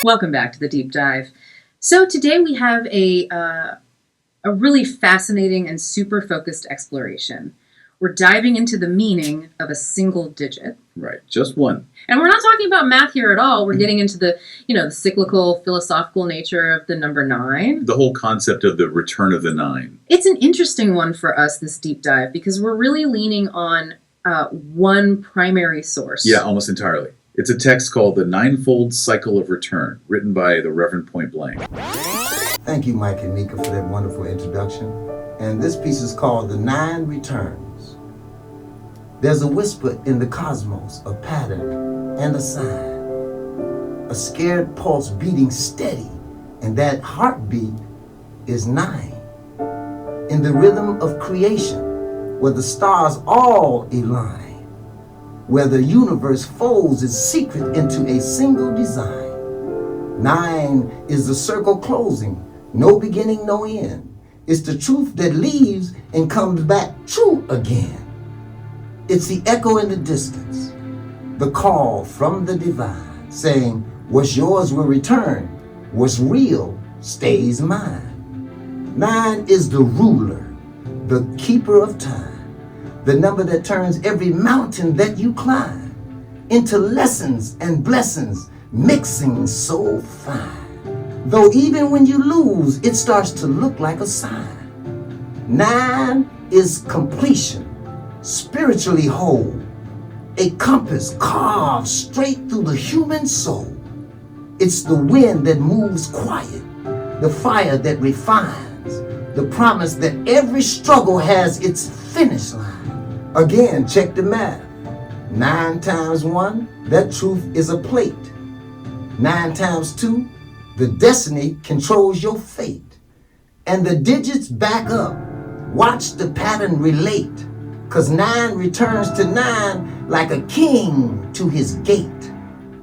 Welcome back to the deep dive. So today we have a really fascinating and super focused exploration. We're diving into the meaning of a single digit. Right, just one. And we're not talking about math here at all. We're getting into the cyclical, philosophical nature of the number 9. The whole concept of the return of the 9. It's an interesting one for us, this deep dive, because we're really leaning on one primary source. Yeah, almost entirely. It's a text called The Ninefold Cycle of Return, written by the Reverend Point Blank. Thank you, Mike and Nika, for that wonderful introduction. And this piece is called The 9 Returns. There's a whisper in the cosmos, a pattern and a sign. A scared pulse beating steady, and that heartbeat is 9. In the rhythm of creation, where the stars all align, where the universe folds its secret into a single design. 9 is the circle closing, no beginning, no end. It's the truth that leaves and comes back true again. It's the echo in the distance, the call from the divine, saying, what's yours will return, what's real stays mine. 9 is the ruler, the keeper of time, the number that turns every mountain that you climb into lessons and blessings, mixing so fine. Though even when you lose, it starts to look like a sign. 9 is completion, spiritually whole, a compass carved straight through the human soul. It's the wind that moves quiet, the fire that refines, the promise that every struggle has its finish line. Again, check the math. 9 times 1, that truth is a plate. 9 times 2, the destiny controls your fate. And the digits back up. Watch the pattern relate. 'Cause 9 returns to 9 like a king to his gate.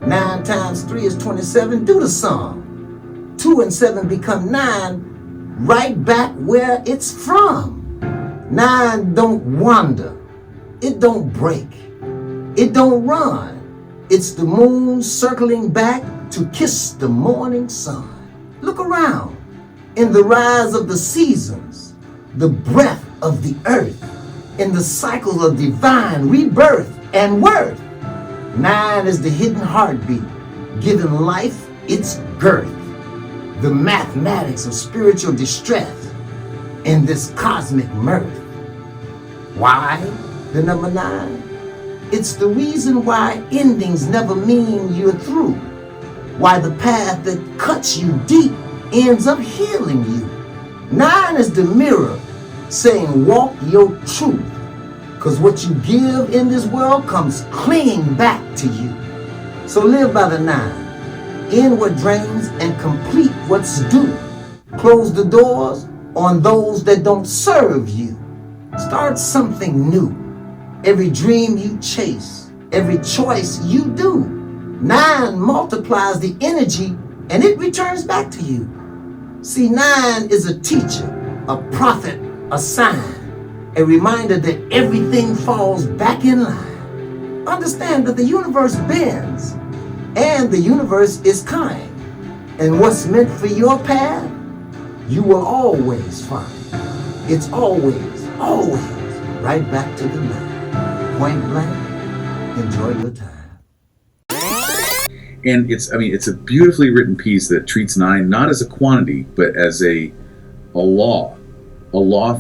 9 times 3 is 27, do the sum. 2 and 7 become 9, right back where it's from. 9 don't wander, it don't break, it don't run. It's the moon circling back to kiss the morning sun. Look around, in the rise of the seasons, the breath of the earth, in the cycle of divine rebirth and worth. 9 is the hidden heartbeat, giving life its girth. The mathematics of spiritual distress in this cosmic mirth. Why the number 9? It's the reason why endings never mean you're through. Why the path that cuts you deep ends up healing you. 9 is the mirror saying walk your truth, because what you give in this world comes clinging back to you. So live by the 9, end what drains and complete what's due. Close the doors on those that don't serve you. Start something new. Every dream you chase, every choice you do. 9 multiplies the energy and it returns back to you. See, 9 is a teacher, a prophet, a sign, a reminder that everything falls back in line. Understand that the universe bends and the universe is kind. And what's meant for your path, you will always find. It's always, always right back to the 9. Point blank, enjoy your time. And it's a beautifully written piece that treats 9 not as a quantity, but as a law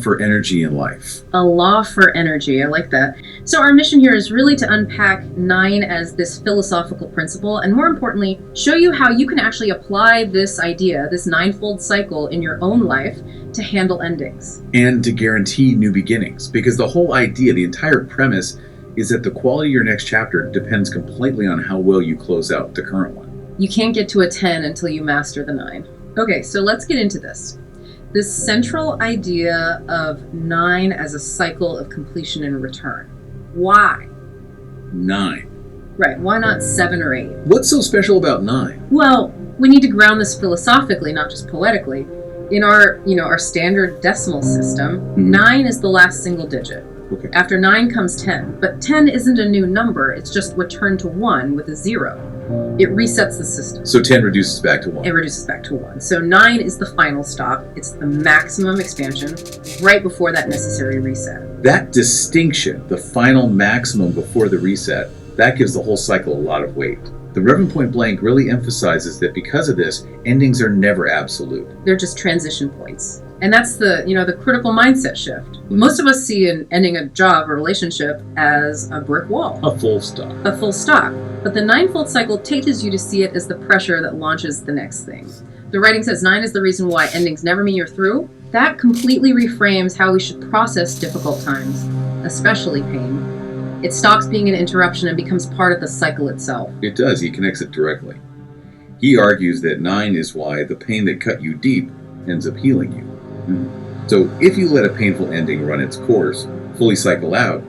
for energy in life. A law for energy, I like that. So our mission here is really to unpack 9 as this philosophical principle, and more importantly, show you how you can actually apply this idea, this 9-fold cycle in your own life to handle endings. And to guarantee new beginnings, because the whole idea, the entire premise, is that the quality of your next chapter depends completely on how well you close out the current one. You can't get to a 10 until you master the 9. Okay, so let's get into this. This central idea of 9 as a cycle of completion and return. Why? 9. Right, why not 7 or 8? What's so special about 9? Well, we need to ground this philosophically, not just poetically. In our standard decimal system, 9 is the last single digit. Okay. After 9 comes 10, but 10 isn't a new number, it's just returned to 1 with a 0. It resets the system. So 10 reduces back to 1. It reduces back to 1. So 9 is the final stop. It's the maximum expansion right before that necessary reset. That distinction, the final maximum before the reset, that gives the whole cycle a lot of weight. The Reverend Point Blank really emphasizes that because of this, endings are never absolute. They're just transition points. And that's the critical mindset shift. Most of us see ending a job or relationship as a brick wall. A full stop. A full stop. But the ninefold cycle teaches you to see it as the pressure that launches the next thing. The writing says 9 is the reason why endings never mean you're through. That completely reframes how we should process difficult times, especially pain. It stops being an interruption and becomes part of the cycle itself. It does. He connects it directly. He argues that 9 is why the pain that cut you deep ends up healing you. So if you let a painful ending run its course, fully cycle out,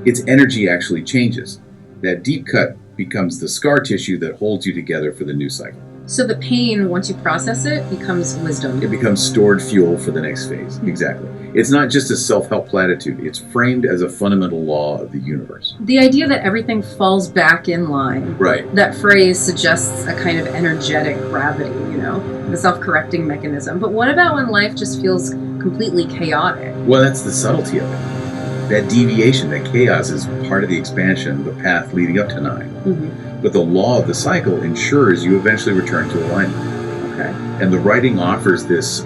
its energy actually changes. That deep cut becomes the scar tissue that holds you together for the new cycle. So the pain, once you process it, becomes wisdom. It becomes stored fuel for the next phase. Exactly. It's not just a self-help platitude. It's framed as a fundamental law of the universe. The idea that everything falls back in line. Right. That phrase suggests a kind of energetic gravity, the self-correcting mechanism. But what about when life just feels completely chaotic? Well, that's the subtlety of it. That deviation, that chaos is part of the expansion, the path leading up to 9. But the law of the cycle ensures you eventually return to alignment. Okay. And the writing offers this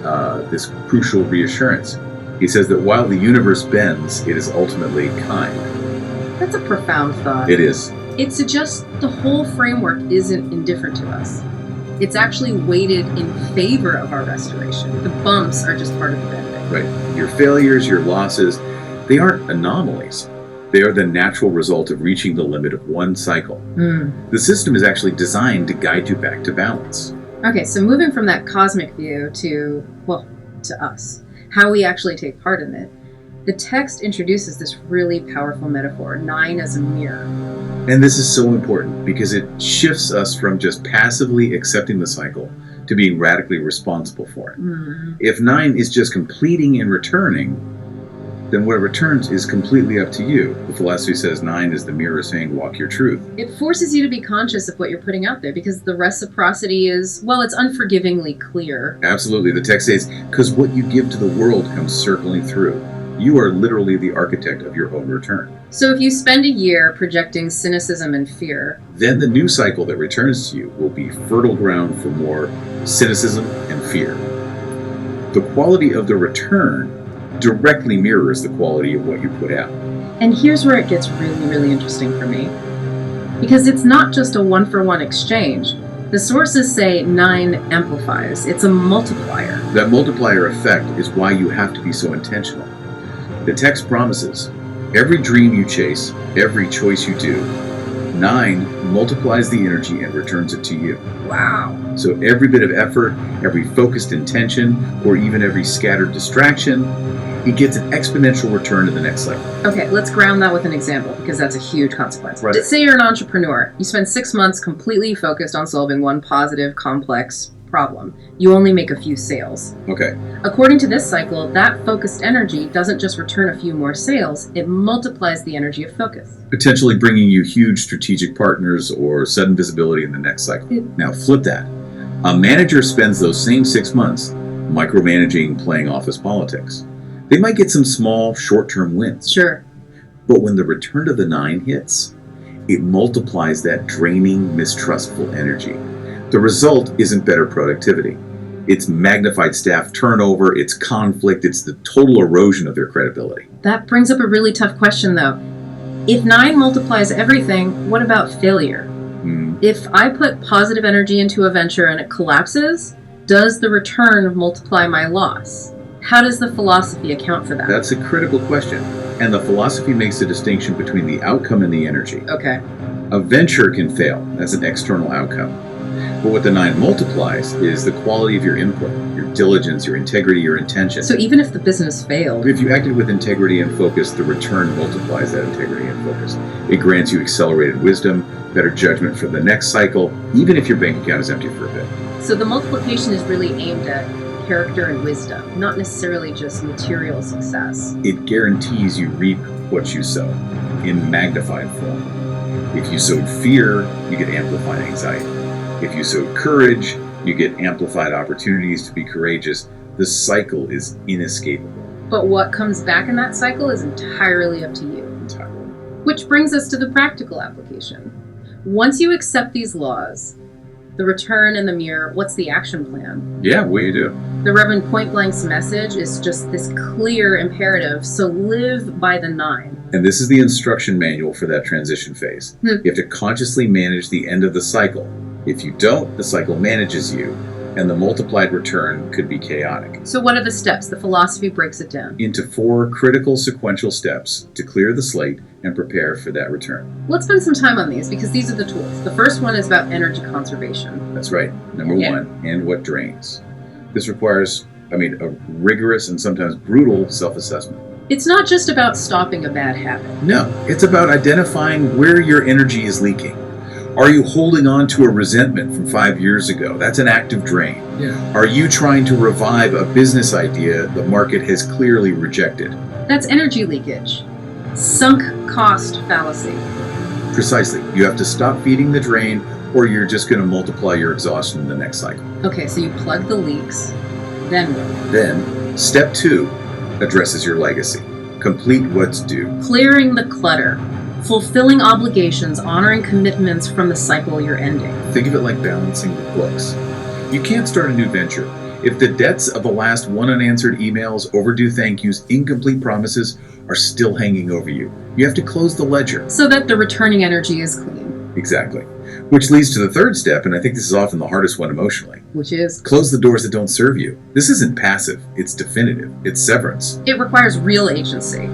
crucial reassurance. He says that while the universe bends, it is ultimately kind. That's a profound thought. It is. It suggests the whole framework isn't indifferent to us. It's actually weighted in favor of our restoration. The bumps are just part of the bending. Right. Your failures, your losses, they aren't anomalies. They are the natural result of reaching the limit of one cycle. The system is actually designed to guide you back to balance. Okay, so moving from that cosmic view to us, how we actually take part in it, the text introduces this really powerful metaphor, 9 as a mirror. And this is so important because it shifts us from just passively accepting the cycle to being radically responsible for it. If 9 is just completing and returning, then what returns is completely up to you. The philosophy says 9 is the mirror saying, walk your truth. It forces you to be conscious of what you're putting out there because the reciprocity is, it's unforgivingly clear. Absolutely. The text says, because what you give to the world comes circling through. You are literally the architect of your own return. So if you spend a year projecting cynicism and fear, then the new cycle that returns to you will be fertile ground for more cynicism and fear. The quality of the return directly mirrors the quality of what you put out. And here's where it gets really, really interesting for me. Because it's not just a one-for-one exchange. The sources say 9 amplifies. It's a multiplier. That multiplier effect is why you have to be so intentional. The text promises, every dream you chase, every choice you do, 9 multiplies the energy and returns it to you. Wow. So every bit of effort, every focused intention, or even every scattered distraction, it gets an exponential return in the next cycle. Okay, let's ground that with an example because that's a huge consequence. Right. Say you're an entrepreneur. You spend 6 months completely focused on solving one positive, complex problem. You only make a few sales. Okay. According to this cycle, that focused energy doesn't just return a few more sales, it multiplies the energy of focus. Potentially bringing you huge strategic partners or sudden visibility in the next cycle. Now flip that. A manager spends those same 6 months micromanaging, playing office politics. They might get some small, short-term wins. Sure. But when the return to the 9 hits, it multiplies that draining, mistrustful energy. The result isn't better productivity. It's magnified staff turnover, it's conflict, it's the total erosion of their credibility. That brings up a really tough question, though. If 9 multiplies everything, what about failure? If I put positive energy into a venture and it collapses, does the return multiply my loss? How does the philosophy account for that? That's a critical question. And the philosophy makes a distinction between the outcome and the energy. Okay. A venture can fail. That's an external outcome. But what the 9 multiplies is the quality of your input, your diligence, your integrity, your intention. So even if the business failed, if you acted with integrity and focus, the return multiplies that integrity and focus. It grants you accelerated wisdom, better judgment for the next cycle, even if your bank account is empty for a bit. So the multiplication is really aimed at character and wisdom, not necessarily just material success. It guarantees you reap what you sow in magnified form. If you sowed fear, you get amplified anxiety. If you sowed courage, you get amplified opportunities to be courageous. The cycle is inescapable. But what comes back in that cycle is entirely up to you. Entirely. Which brings us to the practical application. Once you accept these laws, the return and the mirror, what's the action plan? Yeah, what do you do? The Reverend Point Blank's message is just this clear imperative, so live by the 9. And this is the instruction manual for that transition phase. You have to consciously manage the end of the cycle. If you don't, the cycle manages you, and the multiplied return could be chaotic. So what are the steps? The philosophy breaks it down into 4 critical sequential steps to clear the slate and prepare for that return. Let's spend some time on these because these are the tools. The first one is about energy conservation. That's right. Number 1, and what drains. This requires, a rigorous and sometimes brutal self-assessment. It's not just about stopping a bad habit. No, it's about identifying where your energy is leaking. Are you holding on to a resentment from 5 years ago? That's an active drain. Yeah. Are you trying to revive a business idea the market has clearly rejected? That's energy leakage. Sunk cost fallacy. Precisely. You have to stop feeding the drain, or you're just going to multiply your exhaustion in the next cycle. Okay, so you plug the leaks, then what? Then, step 2 addresses your legacy. Complete what's due. Clearing the clutter. Fulfilling obligations, honoring commitments from the cycle you're ending. Think of it like balancing the books. You can't start a new venture if the debts of the last 1 unanswered emails, overdue thank yous, incomplete promises are still hanging over you. You have to close the ledger. So that the returning energy is clean. Exactly. Which leads to the 3rd step, and I think this is often the hardest one emotionally. Which is? Close the doors that don't serve you. This isn't passive, it's definitive, it's severance. It requires real agency.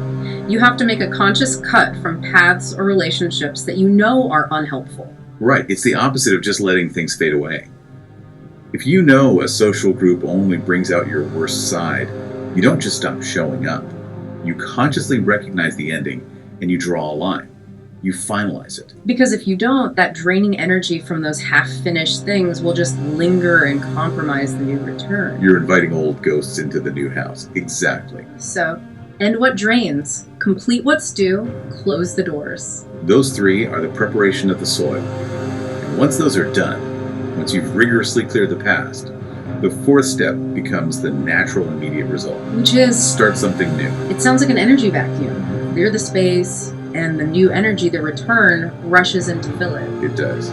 You have to make a conscious cut from paths or relationships that you know are unhelpful. Right, it's the opposite of just letting things fade away. If you know a social group only brings out your worst side, you don't just stop showing up. You consciously recognize the ending and you draw a line. You finalize it. Because if you don't, that draining energy from those half-finished things will just linger and compromise the new return. You're inviting old ghosts into the new house. Exactly. So, end what drains, complete what's due, close the doors. Those 3 are the preparation of the soil. And once those are done, once you've rigorously cleared the past, the 4th step becomes the natural immediate result. Which is? Start something new. It sounds like an energy vacuum. Clear the space, and the new energy, the return, rushes in to fill it. It does.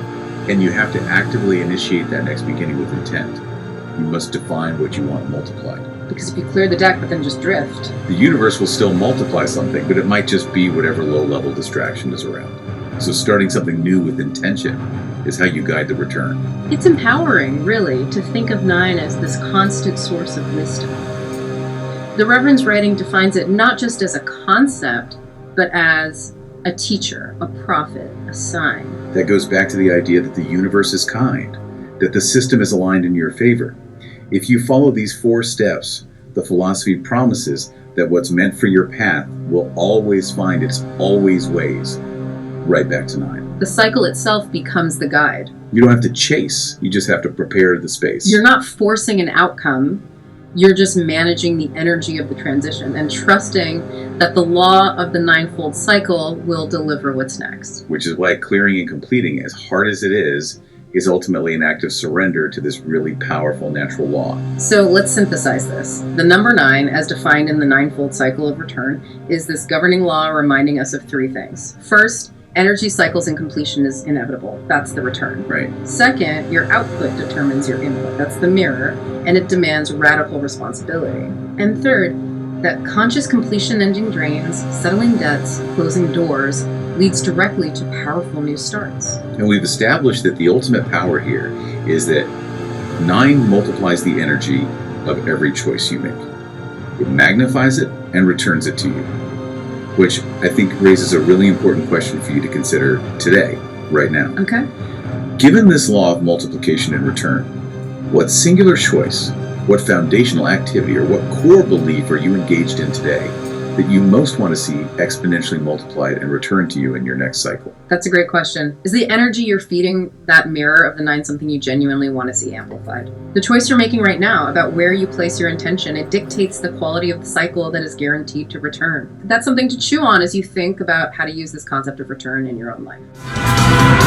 And you have to actively initiate that next beginning with intent. You must define what you want multiplied. Because if you clear the deck but then just drift, the universe will still multiply something, but it might just be whatever low-level distraction is around. So starting something new with intention is how you guide the return. It's empowering, really, to think of 9 as this constant source of wisdom. The Reverend's writing defines it not just as a concept, but as a teacher, a prophet, a sign. That goes back to the idea that the universe is kind, that the system is aligned in your favor. If you follow these 4 steps, the philosophy promises that what's meant for your path will always find its always ways right back to 9. The cycle itself becomes the guide. You don't have to chase, you just have to prepare the space. You're not forcing an outcome, you're just managing the energy of the transition and trusting that the law of the 9-fold cycle will deliver what's next. Which is why clearing and completing, as hard as it is ultimately an act of surrender to this really powerful natural law. So let's synthesize this. The number 9, as defined in the 9-fold cycle of return, is this governing law reminding us of 3 things. First, energy cycles and completion is inevitable. That's the return. Right. Second, your output determines your input. That's the mirror, and it demands radical responsibility. And third, that conscious completion ending drains, settling debts, closing doors, leads directly to powerful new starts. And we've established that the ultimate power here is that 9 multiplies the energy of every choice you make. It magnifies it and returns it to you, which I think raises a really important question for you to consider today, right now. Okay. Given this law of multiplication and return, what singular choice, what foundational activity, or what core belief are you engaged in today that you most want to see exponentially multiplied and returned to you in your next cycle? That's a great question. Is the energy you're feeding that mirror of the 9 something you genuinely want to see amplified? The choice you're making right now about where you place your intention, it dictates the quality of the cycle that is guaranteed to return. That's something to chew on as you think about how to use this concept of return in your own life.